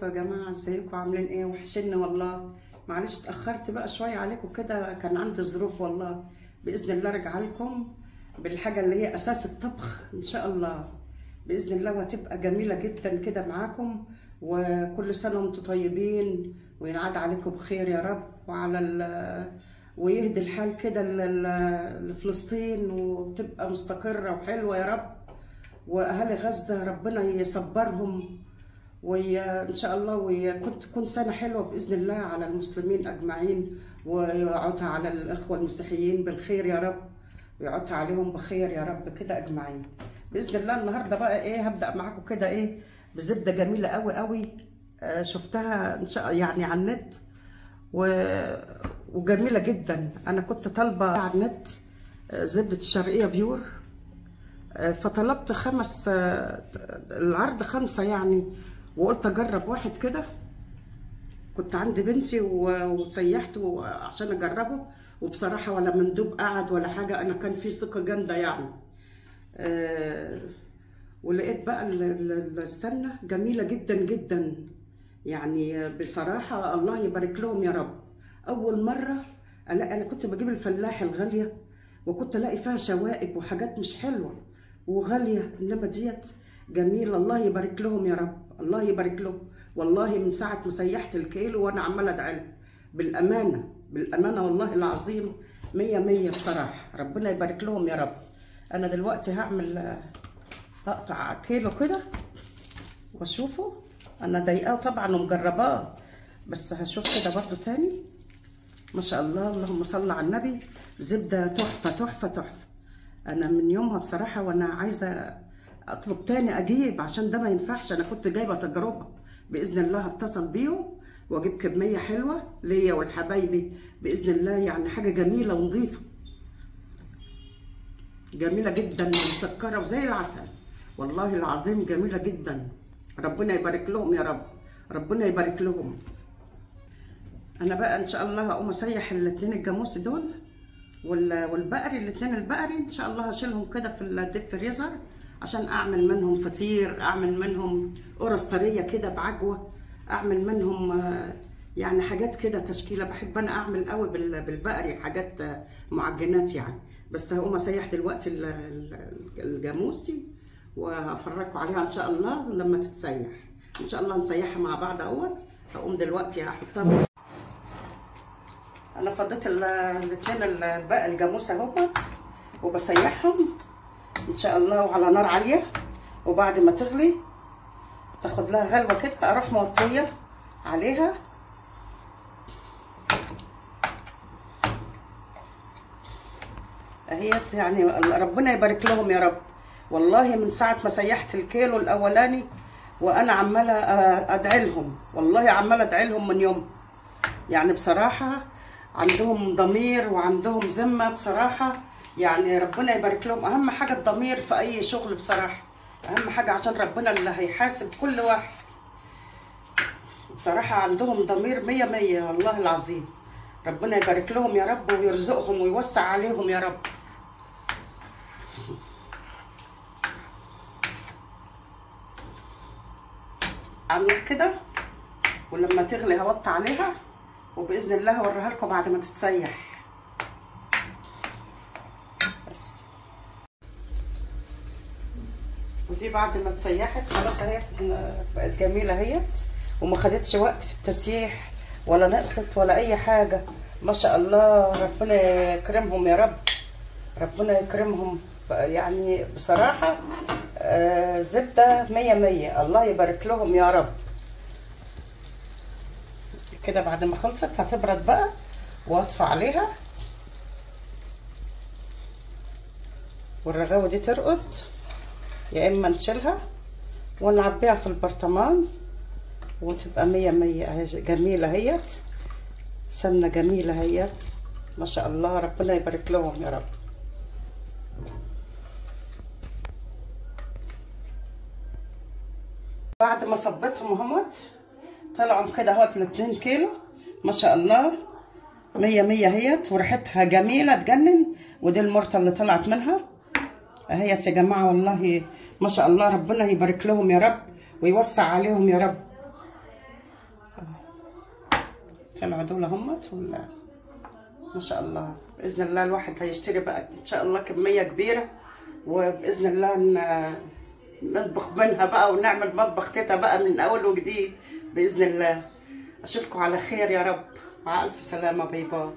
ازيكم يا جماعه؟ ازيكم عاملين ايه؟ وحشني والله. معلش اتاخرت بقى شويه عليكم كده، كان عندي ظروف والله. باذن الله ارجع لكم بالحاجه اللي هي اساس الطبخ ان شاء الله باذن الله، وهتبقى جميله جدا كده معاكم. وكل سنه وانتم طيبين وينعاد عليكم بخير يا رب، ويهدي الحال كده لفلسطين وتبقى مستقره وحلوه يا رب. واهالي غزه ربنا يصبرهم وان شاء الله، وتكون سنه حلوه باذن الله على المسلمين اجمعين، ويعودها على الاخوه المسيحيين بالخير يا رب، ويعودها عليهم بخير يا رب كده اجمعين باذن الله. النهارده بقى ايه، هبدا معاكم كده ايه بزبده جميله قوي قوي. شفتها ان شاء يعني على النت وجميله جدا. انا كنت طالبه على النت زبده الشرقيه بيور، فطلبت العرض 5 يعني، وقلت اجرب واحد كده. كنت عندي بنتي وسيحته عشان اجربه، وبصراحه ولا مندوب قعد ولا حاجه، انا كان في ثقه جامده يعني. ولقيت بقى السمنه جميله جدا جدا يعني، بصراحه الله يبارك لهم يا رب. اول مره انا كنت بجيب الفلاح الغاليه، وكنت الاقي فيها شوائب وحاجات مش حلوه وغاليه، انما ديت جميله. الله يبارك لهم يا رب، الله يبارك لهم. والله من ساعه ما سيحت الكيلو وانا عماله ادعي لهم بالامانه بالامانه والله العظيم. 100 100 بصراحه، ربنا يبارك لهم يا رب. انا دلوقتي هقطع كيلو كده واشوفه. انا ضايقاه طبعا ومجرباه، بس هشوف كده برضو تاني. ما شاء الله، اللهم صل على النبي. زبده تحفه تحفه تحفه. انا من يومها بصراحه وانا عايزه اطلب تاني اجيب، عشان ده ما ينفعش. انا كنت جايبه تجربه، باذن الله هتصل بيهم واجيب كميه حلوه ليا والحبايبي باذن الله. يعني حاجه جميله ونظيفه جميله جدا ومسكره وزي العسل، والله العظيم جميله جدا. ربنا يبارك لهم يا رب، ربنا يبارك لهم. انا بقى ان شاء الله هقوم اسيح الاثنين الجاموسي دول والبقري، الاثنين البقري ان شاء الله هشيلهم كده في الديب فريزر، عشان اعمل منهم فطير، اعمل منهم قرص طريه كده بعجوه، اعمل منهم يعني حاجات كده تشكيله. بحب انا اعمل قوي بالبقري حاجات معجنات يعني. بس هقوم اسيح دلوقتي الجاموسي وهفرجكم عليها ان شاء الله لما تتسيح. ان شاء الله نسيحها مع بعض اهوت. هقوم دلوقتي هحطها. انا فضيت الاثنين الباقي الجاموسه اهوت وبسيحهم ان شاء الله، وعلى نار عاليه. وبعد ما تغلي تاخد لها غلوه كده، اروح موطيه عليها اهيت. يعني ربنا يبارك لهم يا رب. والله من ساعه ما سيحت الكيلو الاولاني وانا عماله ادعي لهم، والله عماله ادعي لهم من يوم. يعني بصراحه عندهم ضمير وعندهم ذمه بصراحه، يعني ربنا يبارك لهم. اهم حاجه الضمير في اي شغل بصراحه، اهم حاجه، عشان ربنا اللي هيحاسب كل واحد. بصراحه عندهم ضمير 100 100 والله العظيم. ربنا يبارك لهم يا رب ويرزقهم ويوسع عليهم يا رب. اعمل كده، ولما تغلي هوطي عليها، وباذن الله هوريها لكم بعد ما تتسيح. بس ودي بعد ما اتسيحت خلاص اهيت، بقت جميله اهيت، وما خدتش وقت في التسييح ولا نقصت ولا اي حاجه. ما شاء الله، ربنا يكرمهم يا رب، ربنا يكرمهم. يعني بصراحه زبده 100 100، الله يبارك لهم يا رب. كده بعد ما خلصت هتبرد بقى واطفي عليها، والرغاوه دي ترقد، يا اما نشيلها ونعبيها في البرطمان وتبقى 100 100 اهي. جميله اهيت، سمنه جميله اهيت ما شاء الله، ربنا يبارك لهم يا رب. بعد ما صبيتهم اهوت طلعوا كده اهوت ال2 كيلو ما شاء الله 100 100 اهيت، وريحتها جميله تجنن. ودي المرته اللي طلعت منها اهيت يا جماعه، والله ما شاء الله، ربنا يبارك لهم يا رب ويوسع عليهم يا رب. طلعوا دول همت ولا ما شاء الله. باذن الله الواحد هيشتري بقى ان شاء الله كميه كبيره، وباذن الله نطبخ منها بقى ونعمل مطبخ تيتا بقى من اول وجديد باذن الله. اشوفكم على خير يا رب، مع الف سلامه، باي باي.